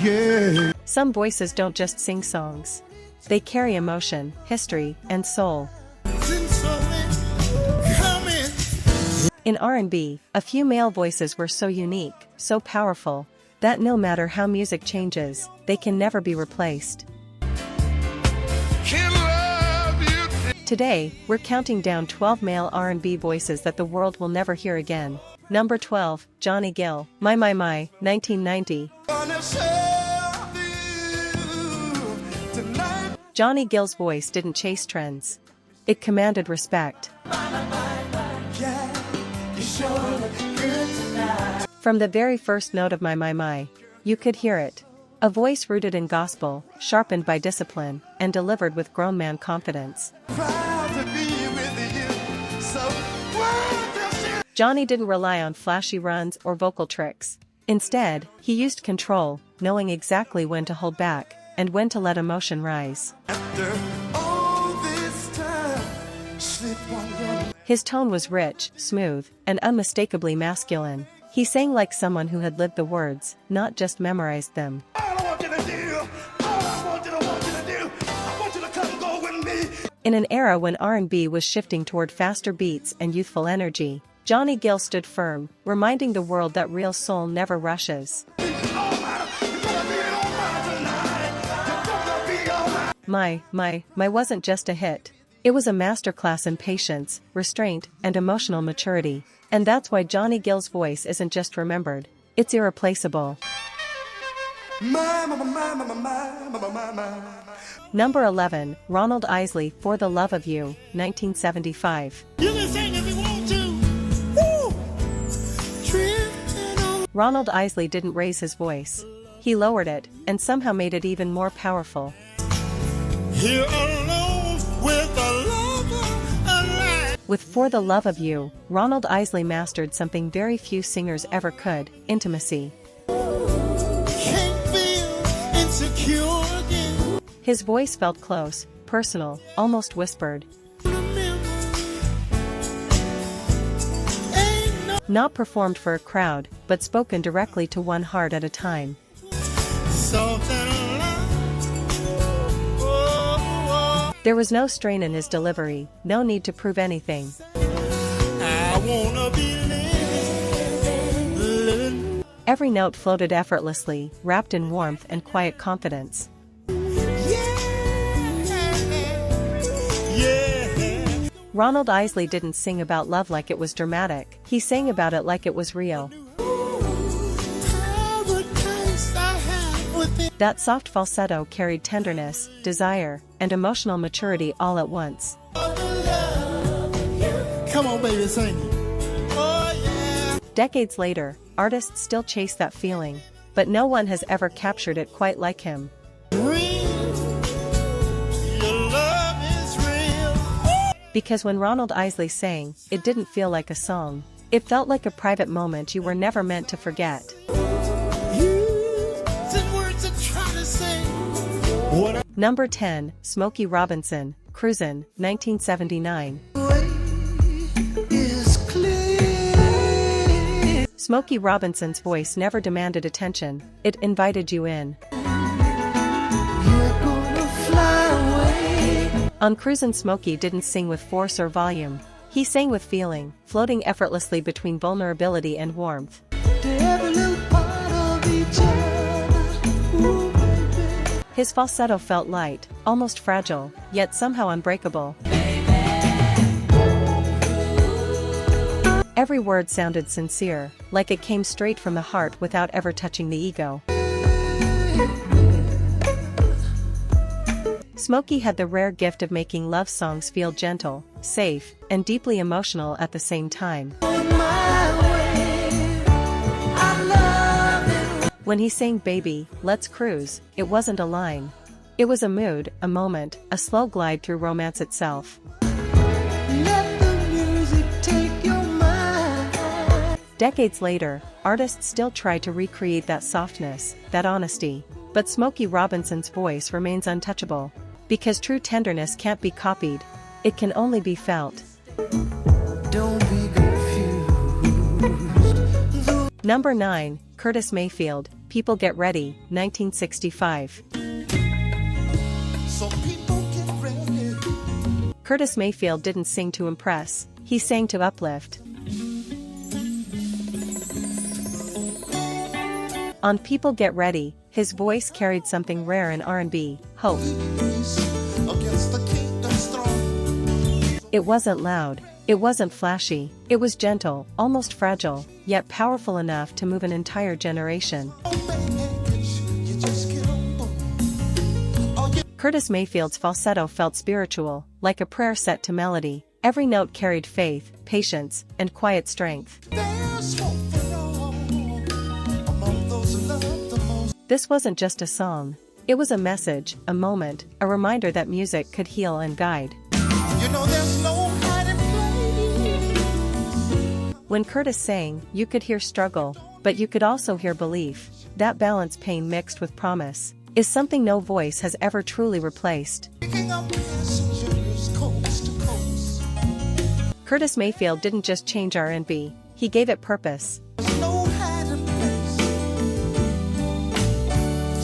Yeah. Some voices don't just sing songs. They carry emotion, history, and soul. In R&B, a few male voices were so unique, so powerful, that no matter how music changes, they can never be replaced. Today, we're counting down 12 male R&B voices that the world will never hear again. Number 12, Johnny Gill, My, 1990. Johnny Gill's voice didn't chase trends. It commanded respect. From the very first note of My, you could hear it. A voice rooted in gospel, sharpened by discipline, and delivered with grown man confidence. Johnny didn't rely on flashy runs or vocal tricks. Instead, he used control, knowing exactly when to hold back, and when to let emotion rise. His tone was rich, smooth, and unmistakably masculine. He sang like someone who had lived the words, not just memorized them. In an era when R&B was shifting toward faster beats and youthful energy, Johnny Gill stood firm, reminding the world that real soul never rushes. My wasn't just a hit. It was a masterclass in patience, restraint, and emotional maturity. And that's why Johnny Gill's voice isn't just remembered, it's irreplaceable. Number 11, Ronald Isley, For the Love of You, 1975. You can sing if you want to. Woo! Ronald Isley didn't raise his voice. He lowered it, and somehow made it even more powerful. Here alone with the lover alive. With For the Love of You, Ronald Isley mastered something very few singers ever could, intimacy. Can't feel insecure again. His voice felt close, personal, almost whispered. Not performed for a crowd, but spoken directly to one heart at a time. There was no strain in his delivery, no need to prove anything. I wanna be living. Every note floated effortlessly, wrapped in warmth and quiet confidence. Ronald Isley didn't sing about love like it was dramatic, he sang about it like it was real. That soft falsetto carried tenderness, desire, and emotional maturity all at once. Come on, baby, sing it. Oh, yeah. Decades later, artists still chase that feeling, but no one has ever captured it quite like him. Because when Ronald Isley sang, it didn't feel like a song. It felt like a private moment you were never meant to forget. Number 10, Smokey Robinson, Cruisin', 1979. Smokey Robinson's voice never demanded attention, it invited you in. On Cruisin', Smokey didn't sing with force or volume. He sang with feeling, floating effortlessly between vulnerability and warmth. His falsetto felt light, almost fragile, yet somehow unbreakable. Every word sounded sincere, like it came straight from the heart without ever touching the ego. Smokey had the rare gift of making love songs feel gentle, safe, and deeply emotional at the same time. When he sang Baby, Let's Cruise, it wasn't a line. It was a mood, a moment, a slow glide through romance itself. Let the music take your mind. Decades later, artists still try to recreate that softness, that honesty. But Smokey Robinson's voice remains untouchable. Because true tenderness can't be copied, it can only be felt. Don't be confused. Number 9, Curtis Mayfield, People Get Ready, 1965. So people get ready. Curtis Mayfield didn't sing to impress, he sang to uplift. On People Get Ready, his voice carried something rare in R&B, hope. Against the kingdom's throne. It wasn't loud, it wasn't flashy, it was gentle, almost fragile, yet powerful enough to move an entire generation. You just get on board. Oh, yeah. Curtis Mayfield's falsetto felt spiritual, like a prayer set to melody. Every note carried faith, patience, and quiet strength. There's hope for all among those who love the most. This wasn't just a song. It was a message, a moment, a reminder that music could heal and guide. You know there's no hiding place. When Curtis sang, you could hear struggle, but you could also hear belief. That balance, pain mixed with promise, is something no voice has ever truly replaced. Picking up passengers coast to coast. Curtis Mayfield didn't just change R&B, he gave it purpose. There's no hiding place.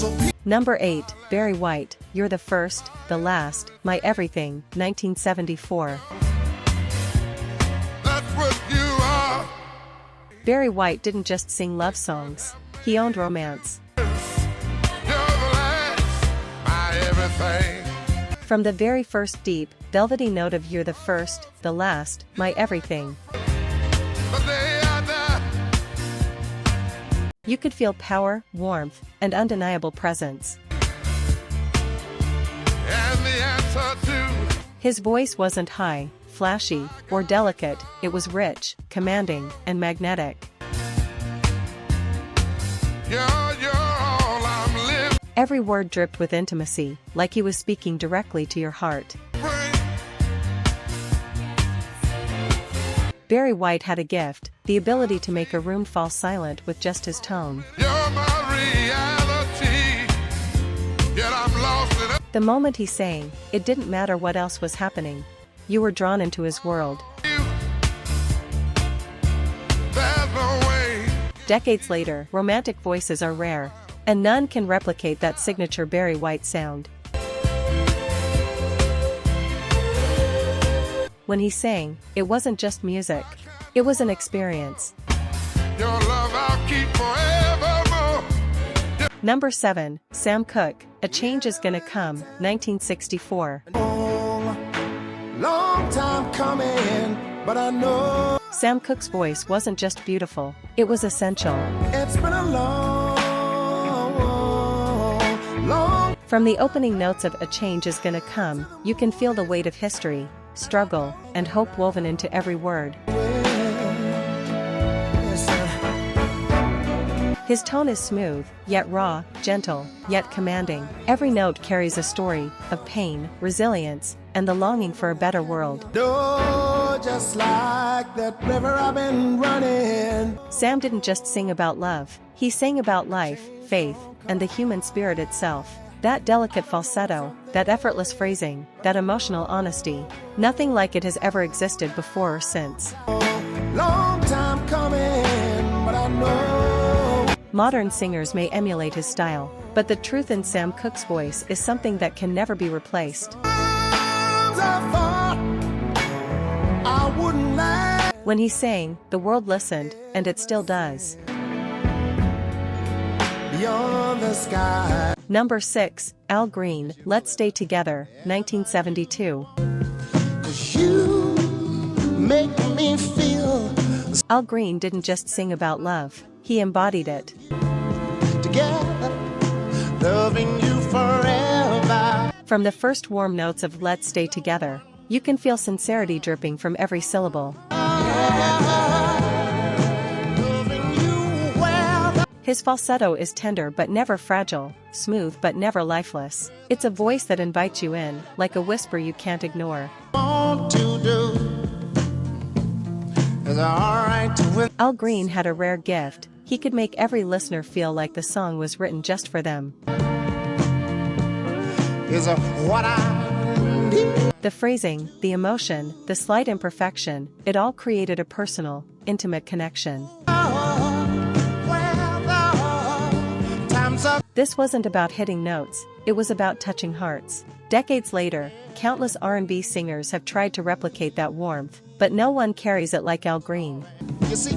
So Number 8, Barry White, You're the First, the Last, My Everything, 1974. that's what you are. Barry White didn't just sing love songs, he owned romance. You're the last, my everything. From the very first deep, velvety note of You're the First, the Last, My Everything, The day I die. you could feel power, warmth, and undeniable presence. And the answer to His voice wasn't high, flashy, or delicate, it was rich, commanding, and magnetic. you're all I'm living. Every word dripped with intimacy, like he was speaking directly to your heart. Barry White had a gift, the ability to make a room fall silent with just his tone. You're my reality. Yet I'm lost in The moment he sang, it didn't matter what else was happening. You were drawn into his world. you. There's no way. Decades later, romantic voices are rare, and none can replicate that signature Barry White sound. When he sang, it wasn't just music. It was an experience. Your love I'll keep forevermore. Number 7, Sam Cooke, A Change Is Gonna Come, 1964. Long time coming, but I know Sam Cooke's voice wasn't just beautiful, it was essential. it's been a long. From the opening notes of A Change Is Gonna Come, you can feel the weight of history, struggle, and hope woven into every word. His tone is smooth, yet raw, gentle, yet commanding. Every note carries a story of pain, resilience, and the longing for a better world. Oh, just like that river I've been running. Sam didn't just sing about love, he sang about life, faith, and the human spirit itself. That delicate falsetto, that effortless phrasing, that emotional honesty, nothing like it has ever existed before or since. Long time coming, but I know. Modern singers may emulate his style, but the truth in Sam Cooke's voice is something that can never be replaced. I wouldn't lie. When he sang, the world listened, and it still does. Beyond the sky. Number 6, Al Green, Let's Stay Together, 1972. 'Cause you make me feel Al Green didn't just sing about love, he embodied it. together, loving you forever. From the first warm notes of Let's Stay Together, you can feel sincerity dripping from every syllable. Loving you well. His falsetto is tender but never fragile, smooth but never lifeless. It's a voice that invites you in, like a whisper you can't ignore. Want to do is alright with. Al Green had a rare gift, he could make every listener feel like the song was written just for them. Is what I need. The phrasing, the emotion, the slight imperfection, it all created a personal, intimate connection. This wasn't about hitting notes, it was about touching hearts. Decades later, countless R&B singers have tried to replicate that warmth, but no one carries it like Al Green. You see,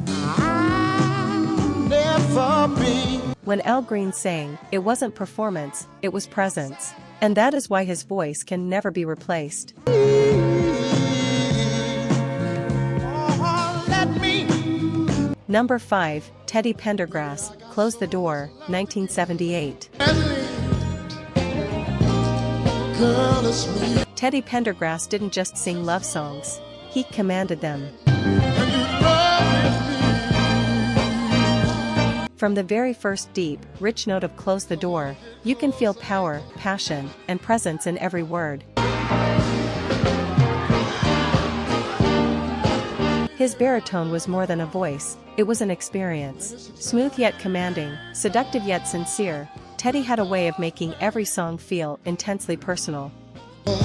I'll never be. When Al Green sang, it wasn't performance, it was presence. And that is why his voice can never be replaced. Oh, let me. Number 5, Teddy Pendergrass, Close the Door, 1978. Girl, it's me. Teddy Pendergrass didn't just sing love songs, he commanded them. And you love me. From the very first deep, rich note of Close the Door, you can feel power, passion, and presence in every word. His baritone was more than a voice, it was an experience. Smooth yet commanding, seductive yet sincere, Teddy had a way of making every song feel intensely personal. No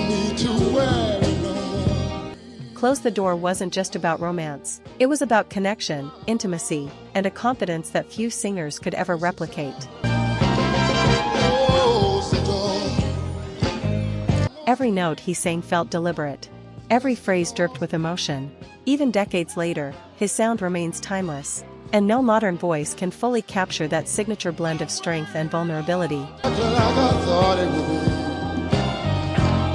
need to worry no more. Close the Door wasn't just about romance, it was about connection, intimacy, and a confidence that few singers could ever replicate. Close the door. Every note he sang felt deliberate. Every phrase dripped with emotion. Even decades later, his sound remains timeless. And no modern voice can fully capture that signature blend of strength and vulnerability. Like I thought it would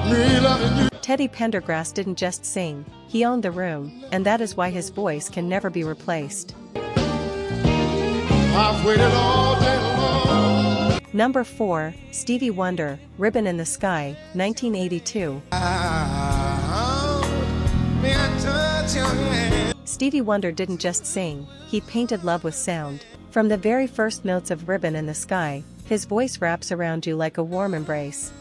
be. Me loving you. Teddy Pendergrass didn't just sing, he owned the room, and that is why his voice can never be replaced. I've waited all day long. Number 4, Stevie Wonder, Ribbon in the Sky, 1982. May I touch your hand? Stevie Wonder didn't just sing, he painted love with sound. From the very first notes of Ribbon in the Sky, his voice wraps around you like a warm embrace.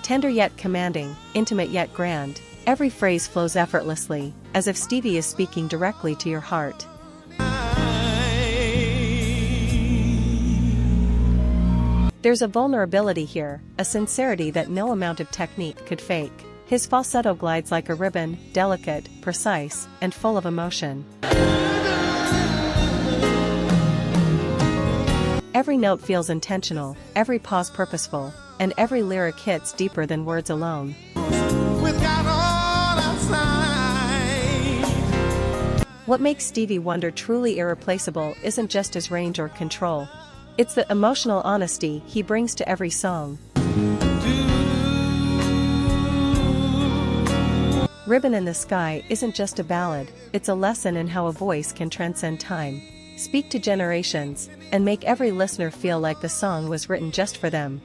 Tender yet commanding, intimate yet grand, every phrase flows effortlessly, as if Stevie is speaking directly to your heart. There's a vulnerability here, a sincerity that no amount of technique could fake. His falsetto glides like a ribbon, delicate, precise, and full of emotion. Every note feels intentional, every pause purposeful, and every lyric hits deeper than words alone. What makes Stevie Wonder truly irreplaceable isn't just his range or control. It's the emotional honesty he brings to every song. Ribbon in the Sky isn't just a ballad, it's a lesson in how a voice can transcend time, speak to generations, and make every listener feel like the song was written just for them.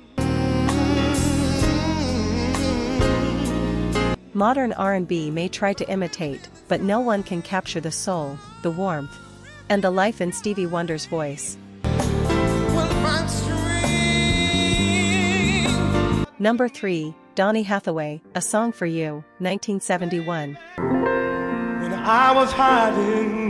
Modern R&B may try to imitate, but no one can capture the soul, the warmth, and the life in Stevie Wonder's voice. Number 3, Donny Hathaway, A Song for You, 1971. When I was hiding.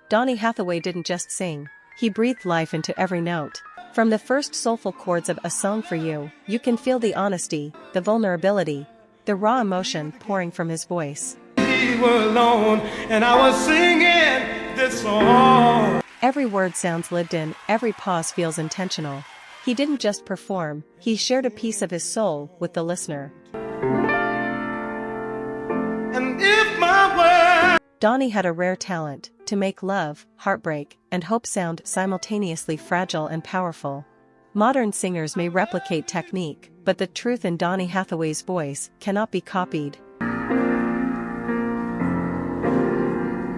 Donny Hathaway didn't just sing, he breathed life into every note. From the first soulful chords of A Song for You, you can feel the honesty, the vulnerability, the raw emotion pouring from his voice. We were alone and I was singing this song. Every word sounds lived in, every pause feels intentional. He didn't just perform, he shared a piece of his soul with the listener. And if my word. Donny had a rare talent to make love, heartbreak, and hope sound simultaneously fragile and powerful. Modern singers may replicate technique, but the truth in Donny Hathaway's voice cannot be copied.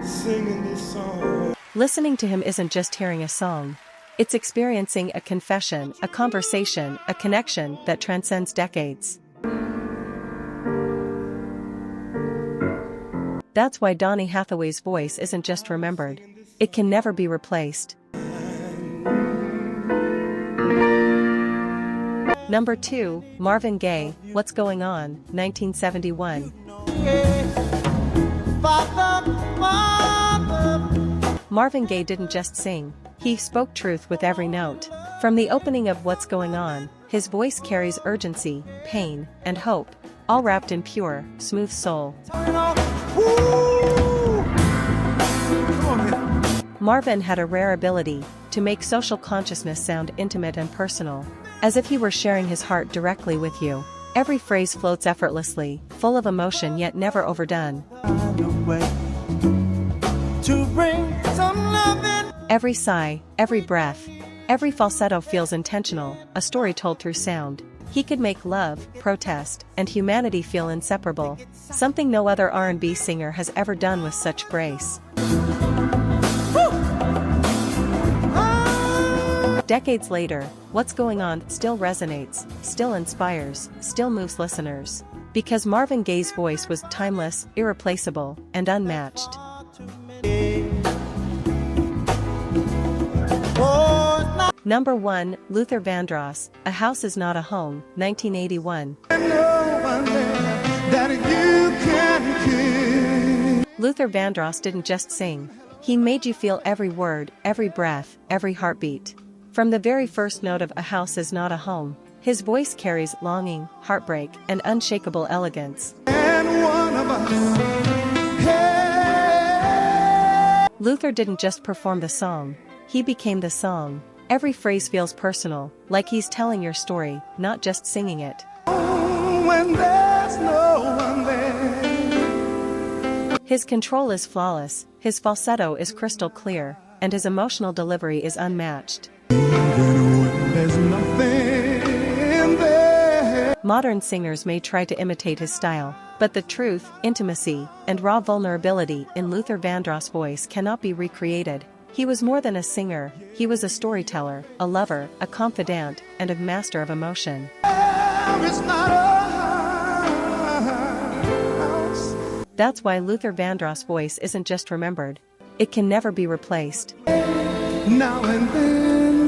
Singing this song. Listening to him isn't just hearing a song. It's experiencing a confession, a conversation, a connection that transcends decades. That's why Donny Hathaway's voice isn't just remembered. It can never be replaced. Number 2, Marvin Gaye, What's Going On, 1971. Marvin Gaye didn't just sing, he spoke truth with every note. From the opening of What's Going On, his voice carries urgency, pain, and hope, all wrapped in pure, smooth soul. Marvin had a rare ability to make social consciousness sound intimate and personal, as if he were sharing his heart directly with you. Every phrase floats effortlessly, full of emotion yet never overdone. Every sigh, every breath, every falsetto feels intentional, a story told through sound. He could make love, protest, and humanity feel inseparable, something no other R&B singer has ever done with such grace. Decades later, What's Going On still resonates, still inspires, still moves listeners. Because Marvin Gaye's voice was timeless, irreplaceable, and unmatched. Number 1, Luther Vandross, A House Is Not a Home, 1981. Luther Vandross didn't just sing. He made you feel every word, every breath, every heartbeat. From the very first note of A House Is Not a Home, his voice carries longing, heartbreak, and unshakable elegance. Luther didn't just perform the song, he became the song. Every phrase feels personal, like he's telling your story, not just singing it. When there's no one there. His control is flawless, his falsetto is crystal clear, and his emotional delivery is unmatched. Modern singers may try to imitate his style, but the truth, intimacy, and raw vulnerability in Luther Vandross' voice cannot be recreated. He was more than a singer, he was a storyteller, a lover, a confidant, and a master of emotion. That's why Luther Vandross' voice isn't just remembered. It can never be replaced. Now and then